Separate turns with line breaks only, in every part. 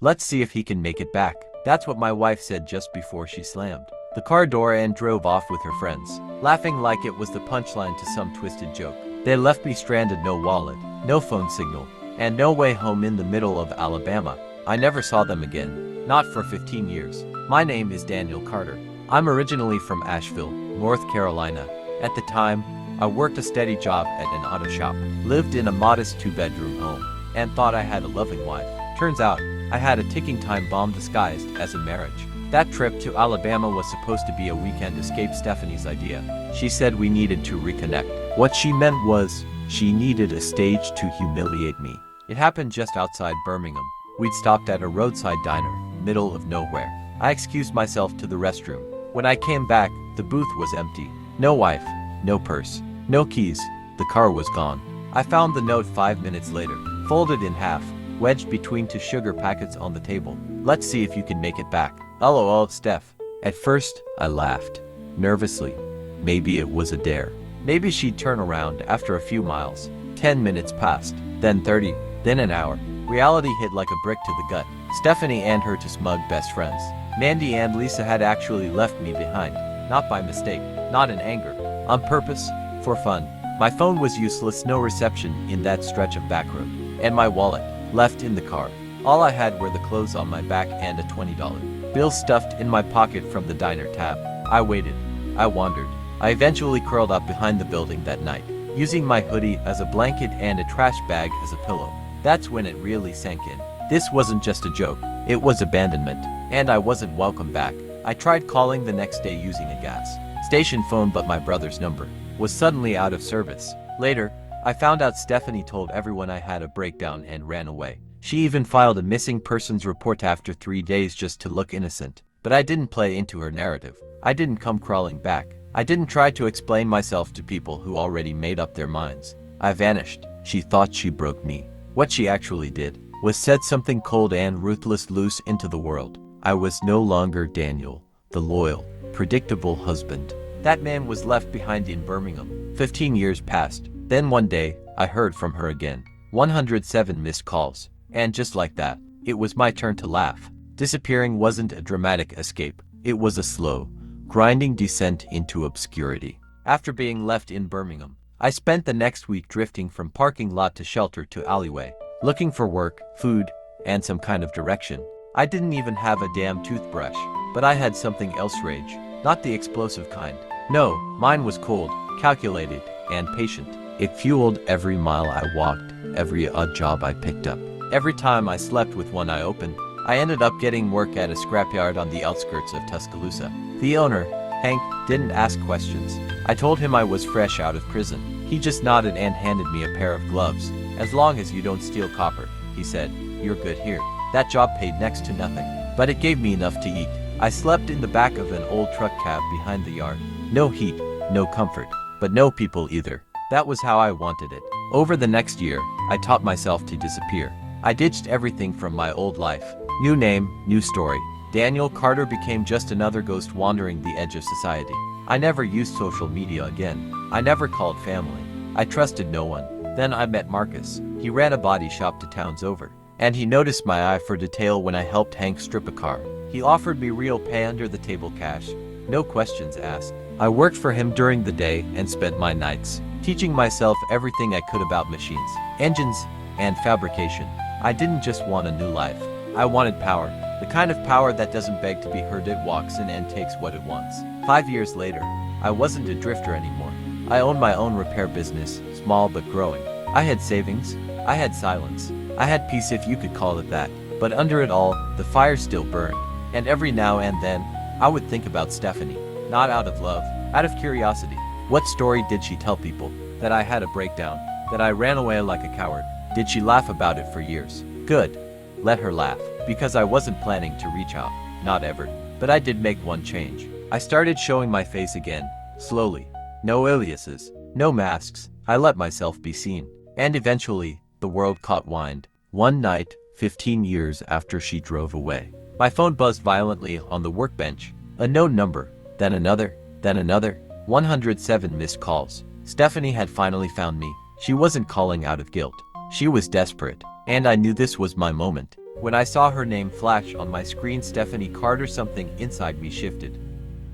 Let's see if he can make it back. That's what my wife said just before she slammed the car door and drove off with her friends, laughing like it was the punchline to some twisted joke. They left me stranded, no wallet, no phone signal, and no way home in the middle of Alabama. I never saw them again, not for 15 years. My name is Daniel Carter. I'm originally from Asheville, North Carolina. At the time, I worked a steady job at an auto shop, lived in a modest 2-bedroom home, and thought I had a loving wife. Turns out, I had a ticking time bomb disguised as a marriage. That trip to Alabama was supposed to be a weekend escape. Stephanie's idea. She said we needed to reconnect. What she meant was, she needed a stage to humiliate me. It happened just outside Birmingham. We'd stopped at a roadside diner, middle of nowhere. I excused myself to the restroom. When I came back, the booth was empty. No wife, no purse, no keys. The car was gone. I found the note 5 minutes later, folded in half, wedged between 2 sugar packets on the table. Let's see if you can make it back. LOL, Steph. At first, I laughed, nervously. Maybe it was a dare. Maybe she'd turn around after a few miles. 10 minutes passed, then 30, then an hour. Reality hit like a brick to the gut. Stephanie and her 2 smug best friends, Mandy and Lisa, had actually left me behind. Not by mistake, not in anger, on purpose, for fun. My phone was useless, no reception in that stretch of back road, and my wallet, left in the car. All I had were the clothes on my back and a $20 bill stuffed in my pocket from the diner tab. I waited. I wandered. I eventually curled up behind the building that night, using my hoodie as a blanket and a trash bag as a pillow. That's when it really sank in. This wasn't just a joke. It was abandonment, and I wasn't welcome back. I tried calling the next day using a gas station phone, but my brother's number was suddenly out of service. Later, I found out Stephanie told everyone I had a breakdown and ran away. She even filed a missing persons report after 3 days just to look innocent. But I didn't play into her narrative. I didn't come crawling back. I didn't try to explain myself to people who already made up their minds. I vanished. She thought she broke me. What she actually did was set something cold and ruthless loose into the world. I was no longer Daniel, the loyal, predictable husband. That man was left behind in Birmingham. 15 years passed. Then one day, I heard from her again. 107 missed calls. And just like that, it was my turn to laugh. Disappearing wasn't a dramatic escape. It was a slow, grinding descent into obscurity. After being left in Birmingham, I spent the next week drifting from parking lot to shelter to alleyway, looking for work, food, and some kind of direction. I didn't even have a damn toothbrush, but I had something else: rage. Not the explosive kind. No, mine was cold, calculated, and patient. It fueled every mile I walked, every odd job I picked up. Every time I slept with one eye open, I ended up getting work at a scrapyard on the outskirts of Tuscaloosa. The owner, Hank, didn't ask questions. I told him I was fresh out of prison. He just nodded and handed me a pair of gloves. As long as you don't steal copper, he said, you're good here. That job paid next to nothing, but it gave me enough to eat. I slept in the back of an old truck cab behind the yard. No heat, no comfort, but no people either. That was how I wanted it. Over the next year, I taught myself to disappear. I ditched everything from my old life. New name, new story. Daniel Carter became just another ghost wandering the edge of society. I never used social media again. I never called family. I trusted no one. Then I met Marcus. He ran a body shop 2 towns over, and he noticed my eye for detail when I helped Hank strip a car. He offered me real pay, under the table cash. No questions asked. I worked for him during the day and spent my nights teaching myself everything I could about machines, engines, and fabrication. I didn't just want a new life. I wanted power. The kind of power that doesn't beg to be heard. It walks in and takes what it wants. 5 years later, I wasn't a drifter anymore. I owned my own repair business, small but growing. I had savings. I had silence. I had peace, if you could call it that. But under it all, the fire still burned. And every now and then, I would think about Stephanie. Not out of love, out of curiosity. What story did she tell people? That I had a breakdown? That I ran away like a coward? Did she laugh about it for years? Good. Let her laugh. Because I wasn't planning to reach out. Not ever. But I did make one change. I started showing my face again. Slowly. No aliases. No masks. I let myself be seen. And eventually, the world caught wind. One night, 15 years after she drove away, my phone buzzed violently on the workbench. A known number. Then another. Then another. 107 missed calls. Stephanie had finally found me. She wasn't calling out of guilt. She was desperate. And I knew this was my moment. When I saw her name flash on my screen, Stephanie Carter, something inside me shifted.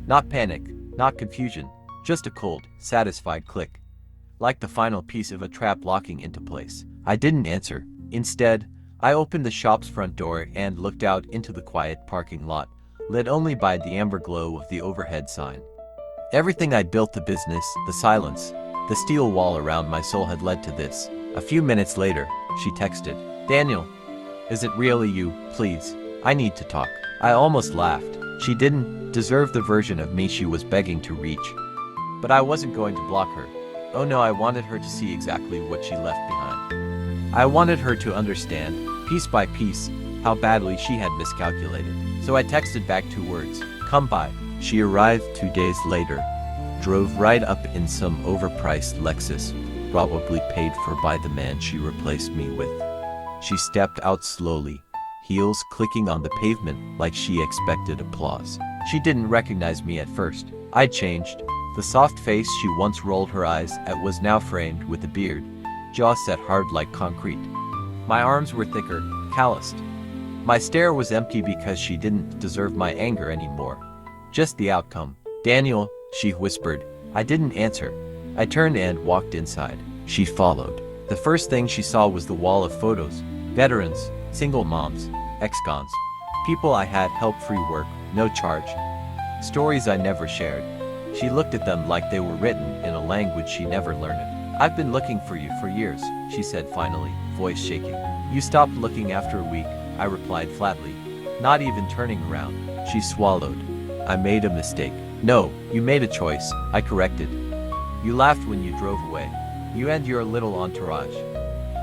Not panic, not confusion, just a cold, satisfied click. Like the final piece of a trap locking into place. I didn't answer. Instead, I opened the shop's front door and looked out into the quiet parking lot, lit only by the amber glow of the overhead sign. Everything I'd built, the business, the silence, the steel wall around my soul had led to this. A few minutes later, she texted, "Daniel, is it really you? Please, I need to talk." I almost laughed. She didn't deserve the version of me she was begging to reach. But I wasn't going to block her. Oh no, I wanted her to see exactly what she left behind. I wanted her to understand, piece by piece, how badly she had miscalculated. So I texted back 2 words, "Come by." She arrived 2 days later, drove right up in some overpriced Lexus, probably paid for by the man she replaced me with. She stepped out slowly, heels clicking on the pavement like she expected applause. She didn't recognize me at first. I'd changed. The soft face she once rolled her eyes at was now framed with a beard, jaw set hard like concrete. My arms were thicker, calloused. My stare was empty because she didn't deserve my anger anymore. Just the outcome. "Daniel," she whispered. I didn't answer. I turned and walked inside. She followed. The first thing she saw was the wall of photos. Veterans, single moms, ex-cons. People I had helped, free work, no charge. Stories I never shared. She looked at them like they were written in a language she never learned. "I've been looking for you for years," she said finally, voice shaking. "You stopped looking after a week," I replied flatly, not even turning around. She swallowed. "I made a mistake." "No, you made a choice," I corrected. "You laughed when you drove away. You and your little entourage.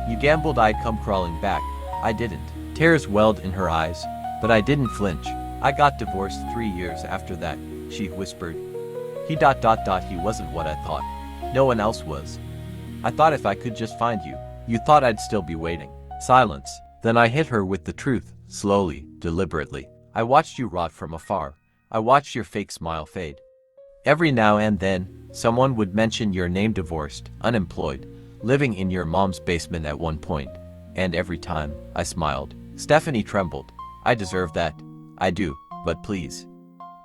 You gambled I'd come crawling back. I didn't." Tears welled in her eyes, but I didn't flinch. "I got divorced 3 years after that," she whispered. He wasn't what I thought. No one else was. I thought if I could just find you, you thought I'd still be waiting." Silence. Then I hit her with the truth, slowly, deliberately. "I watched you rot from afar. I watched your fake smile fade. Every now and then, someone would mention your name, divorced, unemployed, living in your mom's basement at one point. And every time, I smiled." Stephanie trembled. "I deserve that. I do, but please.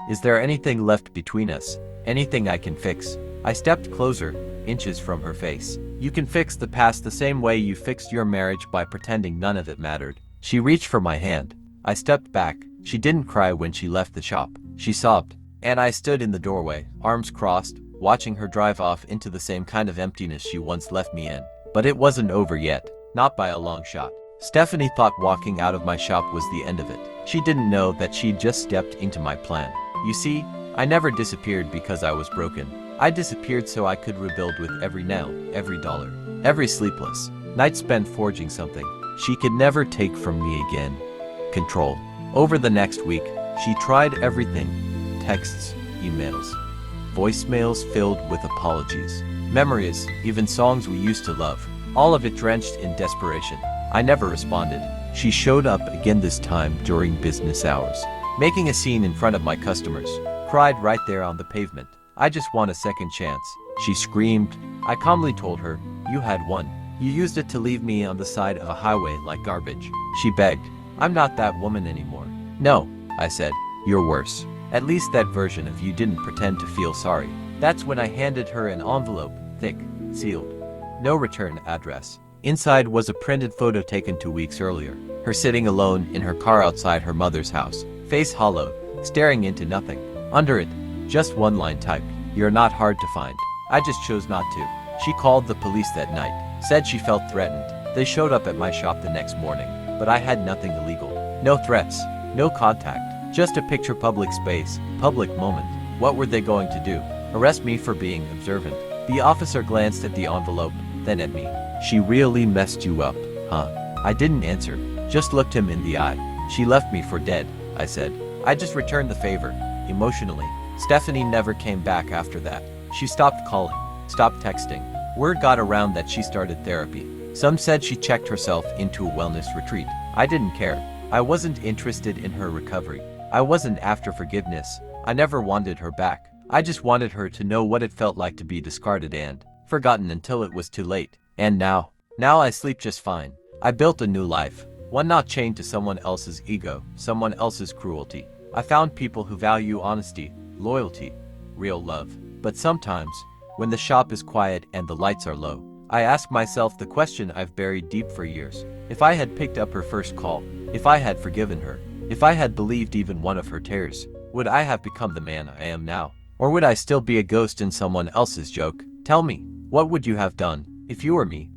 Is there anything left between us? Anything I can fix?" I stepped closer, inches from her face. "You can fix the past the same way you fixed your marriage, by pretending none of it mattered." She reached for my hand. I stepped back. She didn't cry when she left the shop. She sobbed. And I stood in the doorway, arms crossed, watching her drive off into the same kind of emptiness she once left me in. But it wasn't over yet. Not by a long shot. Stephanie thought walking out of my shop was the end of it. She didn't know that she'd just stepped into my plan. You see, I never disappeared because I was broken. I disappeared so I could rebuild with every nail, every dollar, every sleepless night spent forging something she could never take from me again. Control. Over the next week, she tried everything. Texts, emails, voicemails filled with apologies, memories, even songs we used to love. All of it drenched in desperation. I never responded. She showed up again, this time during business hours, making a scene in front of my customers. Cried right there on the pavement. "I just want a second chance," she screamed. I calmly told her, "You had one. You used it to leave me on the side of a highway like garbage." She begged. "I'm not that woman anymore." "No," I said, "you're worse. At least that version of you didn't pretend to feel sorry." That's when I handed her an envelope, thick, sealed. No return address. Inside was a printed photo taken 2 weeks earlier. Her sitting alone in her car outside her mother's house, face hollow, staring into nothing. Under it, just one line typed, "You're not hard to find." I just chose not to. She called the police that night, said she felt threatened. They showed up at my shop the next morning, but I had nothing illegal. No threats, no contact, just a picture, public space, public moment. What were they going to do? Arrest me for being observant? The officer glanced at the envelope, then at me. "She really messed you up, huh?" I didn't answer, just looked him in the eye. "She left me for dead," I said. I just returned the favor, emotionally. Stephanie never came back after that. She stopped calling, stopped texting. Word got around that she started therapy. Some said she checked herself into a wellness retreat. I didn't care. I wasn't interested in her recovery. I wasn't after forgiveness. I never wanted her back. I just wanted her to know what it felt like to be discarded and forgotten until it was too late. And now I sleep just fine. I built a new life, One not chained to someone else's ego, someone else's cruelty. I found people who value honesty, loyalty, real love. But sometimes, when the shop is quiet and the lights are low, I ask myself the question I've buried deep for years. If I had picked up her first call, if I had forgiven her, if I had believed even one of her tears, would I have become the man I am now? Or would I still be a ghost in someone else's joke? Tell me, what would you have done if you were me?